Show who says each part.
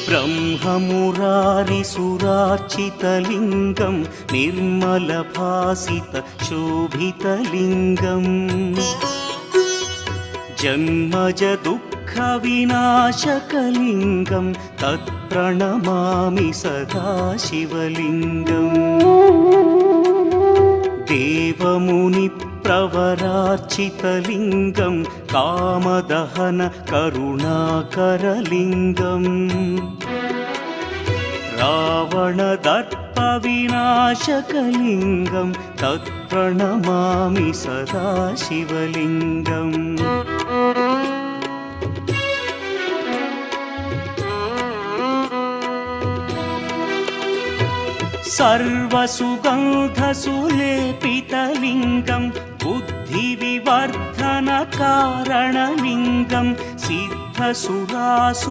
Speaker 1: ब्रह्ममुरारिसुरार्चितलिङ्गं निर्मलभासितशोभितलिङ्गम् जन्मजदुःखविनाशकलिङ्गं तत्प्रणमामि सदा शिवलिङ्गम् देवमुनिप्रवरार्चितलिङ्गं कामदहन करुणाकरलिङ्गम् रावणदर्पविनाशकलिङ्गं तत्प्रणमामि सदा शिवलिङ्गम् सर्वसुगन्धसुलेपितलिङ्गं बुद्धिविवर्धनकारणलिङ्गं सिद्धसुरासु